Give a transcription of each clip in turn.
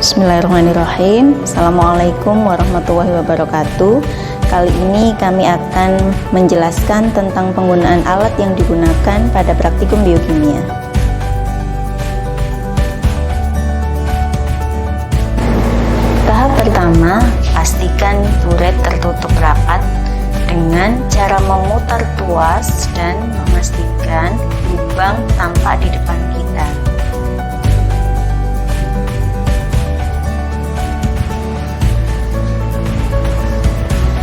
Bismillahirrahmanirrahim. Assalamualaikum warahmatullahi wabarakatuh. Kali ini kami akan menjelaskan tentang penggunaan alat yang digunakan pada praktikum biokimia. Tahap pertama, pastikan buret tertutup rapat dengan cara memutar tuas dan memastikan lubang tampak di depan kita.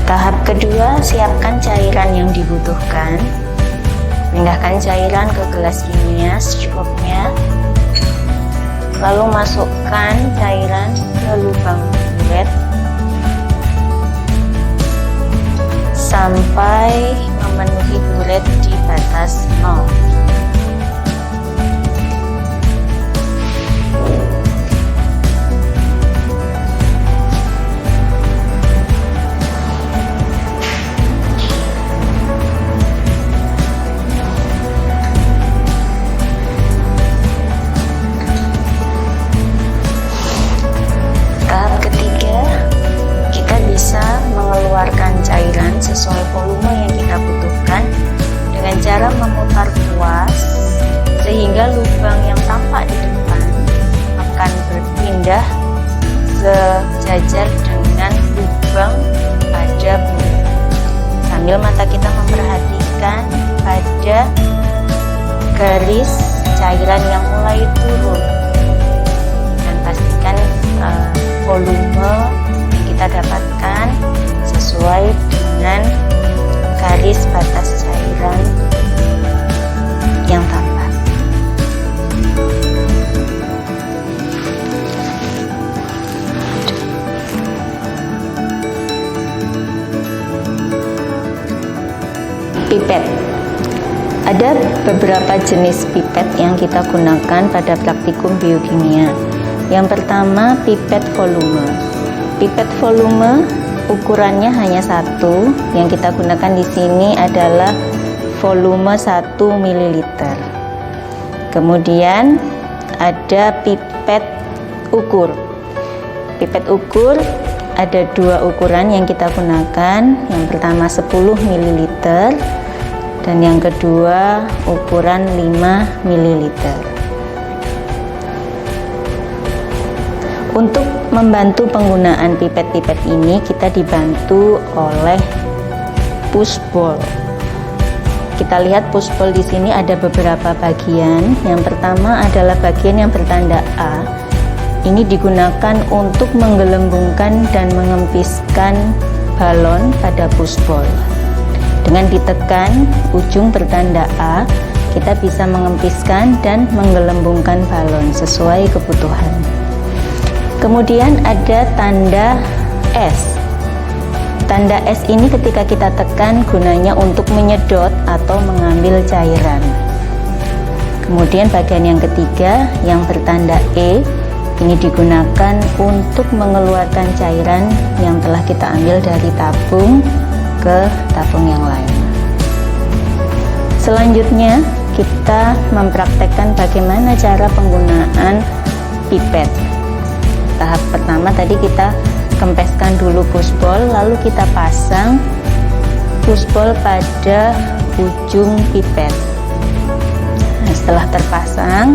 Tahap kedua, siapkan cairan yang dibutuhkan. Pindahkan cairan ke gelas kimia secukupnya. Lalu masukkan cairan ke lubang buret sampai memenuhi buret di batas 0. Mengeluarkan cairan sesuai volume yang kita butuhkan dengan cara memutar tuas sehingga lubang yang tampak di depan akan berpindah sejajar dengan lubang pada buret, sambil mata kita memperhatikan pada garis cairan yang mulai turun, dan pastikan volume yang kita dapatkan sesuai dengan garis batas cairan yang tampak. Pipet. Ada beberapa jenis pipet yang kita gunakan pada praktikum biokimia. Yang pertama, pipet volume. Pipet volume ukurannya hanya satu. Yang kita gunakan di sini adalah volume 1 ml. Kemudian ada pipet ukur. Pipet ukur ada dua ukuran yang kita gunakan. Yang pertama 10 ml dan yang kedua ukuran 5 ml. Untuk membantu penggunaan pipet-pipet ini, kita dibantu oleh pushball. Kita lihat pushball di sini ada beberapa bagian. Yang pertama adalah bagian yang bertanda A. Ini digunakan untuk menggelembungkan dan mengempiskan balon pada pushball. Dengan ditekan ujung bertanda A, kita bisa mengempiskan dan menggelembungkan balon sesuai kebutuhan. Kemudian ada tanda S. Tanda S ini ketika kita tekan gunanya untuk menyedot atau mengambil cairan. Kemudian bagian yang ketiga yang bertanda E, ini digunakan untuk mengeluarkan cairan yang telah kita ambil dari tabung ke tabung yang lain. Selanjutnya kita mempraktekkan bagaimana cara penggunaan pipet. Tahap pertama tadi kita kempeskan dulu pushball, lalu kita pasang pushball pada ujung pipet. Nah, setelah terpasang,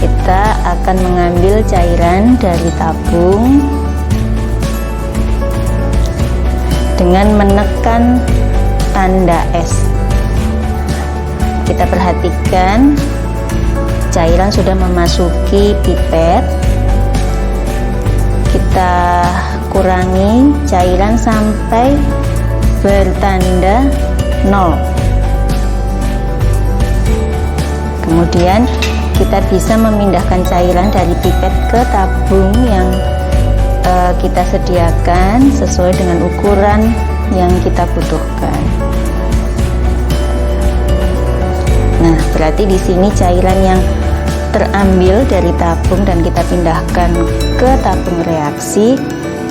kita akan mengambil cairan dari tabung dengan menekan tanda S. Kita perhatikan cairan sudah memasuki pipet. Kita kurangi cairan sampai bertanda 0. Kemudian kita bisa memindahkan cairan dari pipet ke tabung yang kita sediakan sesuai dengan ukuran yang kita butuhkan. Nah, berarti di sini cairan yang terambil dari tabung dan kita pindahkan ke tabung reaksi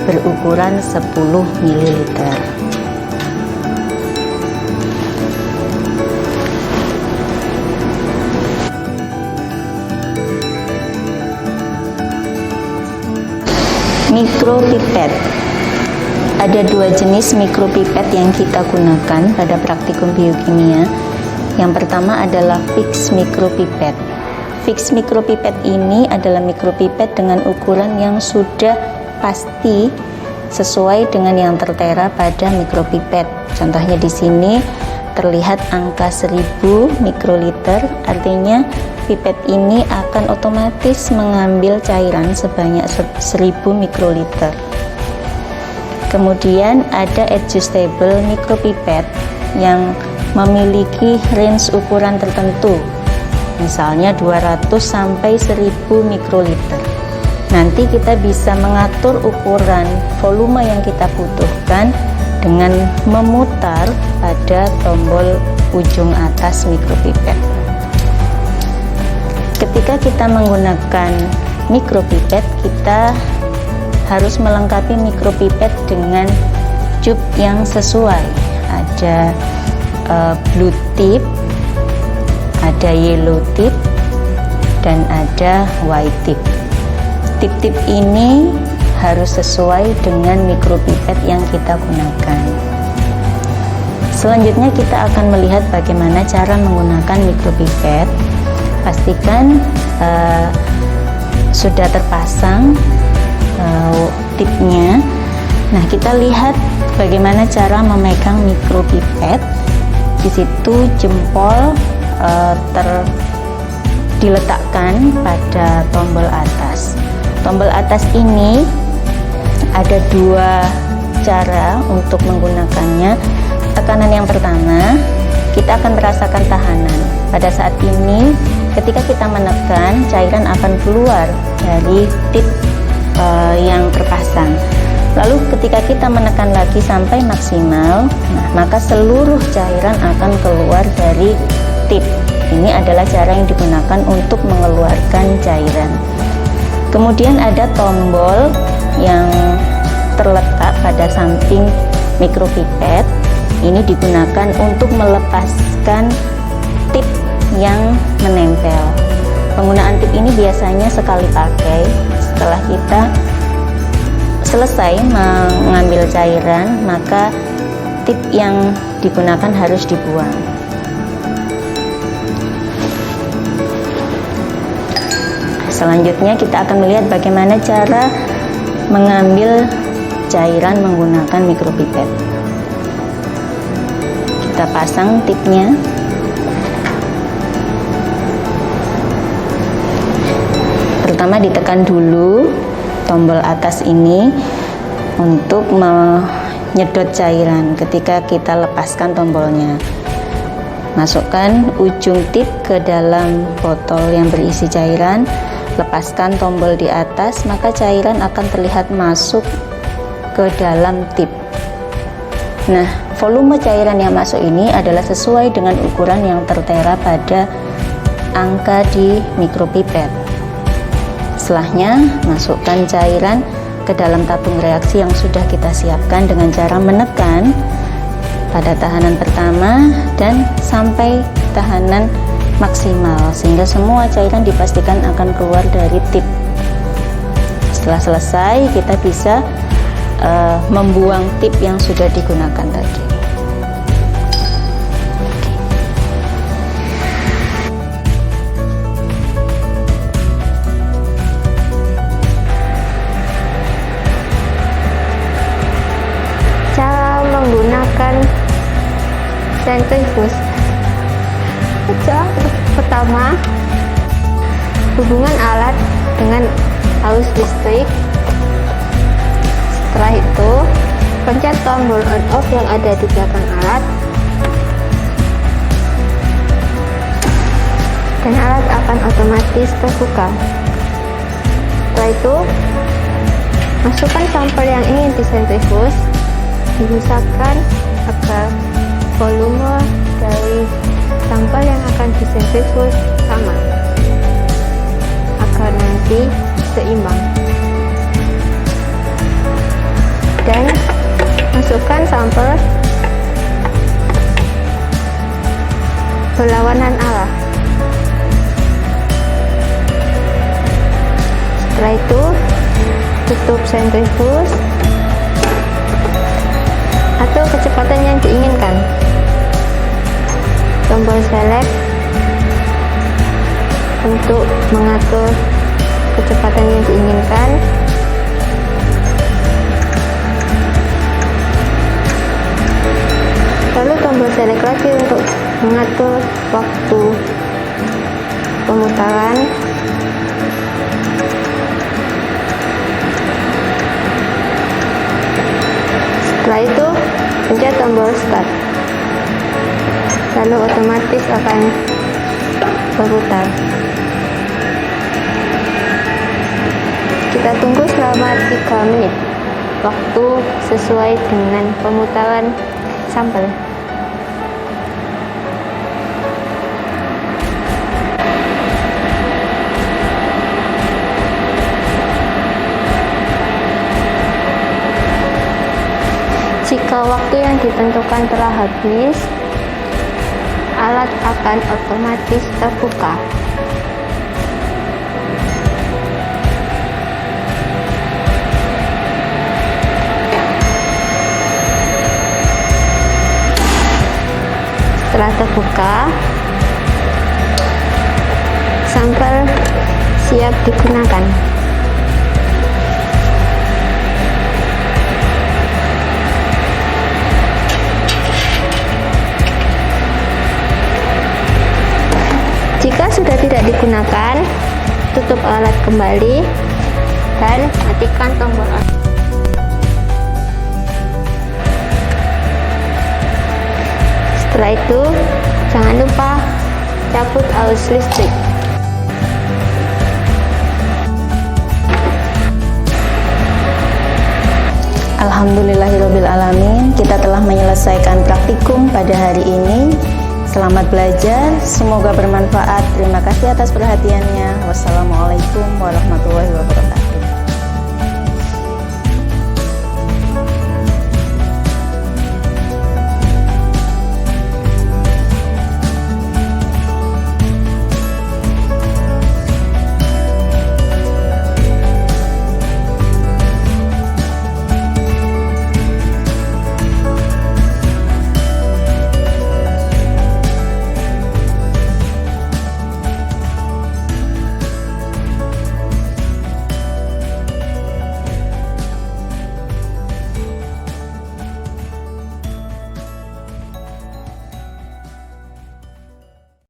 berukuran 10 ml. Mikropipet. Ada dua jenis mikropipet yang kita gunakan pada praktikum biokimia. Yang pertama adalah fixed mikropipet. Fixed mikropipet ini adalah mikropipet dengan ukuran yang sudah pasti sesuai dengan yang tertera pada mikropipet. Contohnya di sini terlihat angka 1000 mikroliter, artinya pipet ini akan otomatis mengambil cairan sebanyak 1000 mikroliter. Kemudian ada adjustable mikropipet yang memiliki range ukuran tertentu, misalnya 200 sampai 1000 mikroliter. Nanti kita bisa mengatur ukuran volume yang kita butuhkan dengan memutar pada tombol ujung atas mikropipet. Ketika kita menggunakan mikropipet, kita harus melengkapi mikropipet dengan tube yang sesuai. Ada blue tip, ada yellow tip, dan ada white tip. Tip-tip ini harus sesuai dengan mikropipet yang kita gunakan. Selanjutnya kita akan melihat bagaimana cara menggunakan mikropipet. Pastikan sudah terpasang tipnya. Nah, kita lihat bagaimana cara memegang mikropipet. Di situ jempol diletakkan pada tombol atas. Tombol atas ini ada dua cara untuk menggunakannya. Tekanan yang pertama, kita akan merasakan tahanan. Pada saat ini, ketika kita menekan, cairan akan keluar dari tip yang terpasang. Lalu ketika kita menekan lagi sampai maksimal, maka seluruh cairan akan keluar dari tip. Ini adalah cara yang digunakan untuk mengeluarkan cairan. Kemudian ada tombol yang terletak pada samping mikropipet. Ini digunakan untuk melepaskan tip yang menempel. Penggunaan tip ini biasanya sekali pakai. Setelah kita selesai mengambil cairan, maka tip yang digunakan harus dibuang. Selanjutnya kita akan melihat bagaimana cara mengambil cairan menggunakan mikropipet. Kita pasang tipnya. Pertama ditekan dulu tombol atas ini untuk menyedot cairan. Ketika kita lepaskan tombolnya, masukkan ujung tip ke dalam botol yang berisi cairan, lepaskan tombol di atas, maka cairan akan terlihat masuk ke dalam tip. Nah, volume cairan yang masuk ini adalah sesuai dengan ukuran yang tertera pada angka di mikropipet. Setelahnya, masukkan cairan ke dalam tabung reaksi yang sudah kita siapkan dengan cara menekan pada tahanan pertama dan sampai tahanan maksimal, sehingga semua cairan dipastikan akan keluar dari tip. Setelah selesai, kita bisa membuang tip yang sudah digunakan tadi. Cara menggunakan sentrifuge. Pertama, hubungan alat dengan arus listrik. Setelah itu, pencet tombol on off yang ada di belakang alat, dan alat akan otomatis terbuka. Setelah itu, masukkan sampel yang ingin disentrifuge, diusahakan agar volume dari sampel yang akan disentrifuge sama, agar nanti seimbang. Dan masukkan sampel berlawanan arah. Setelah itu tutup sentrifuge atau kecepatan yang diinginkan. Tombol select untuk mengatur kecepatan yang diinginkan. Lalu tombol select lagi untuk mengatur waktu pemutaran. Setelah itu pencet tombol start, lalu otomatis akan berputar. Kita tunggu selama 3 menit, waktu sesuai dengan pemutaran sampel. Jika waktu yang ditentukan telah habis, alat akan otomatis terbuka. Setelah terbuka, sampel siap digunakan. Jika sudah tidak digunakan, tutup alat kembali dan matikan tombol on. Setelah itu, jangan lupa cabut arus listrik. Alhamdulillahirabbil alamin, kita telah menyelesaikan praktikum pada hari ini. Selamat belajar, semoga bermanfaat. Terima kasih atas perhatiannya. Wassalamualaikum warahmatullahi wabarakatuh.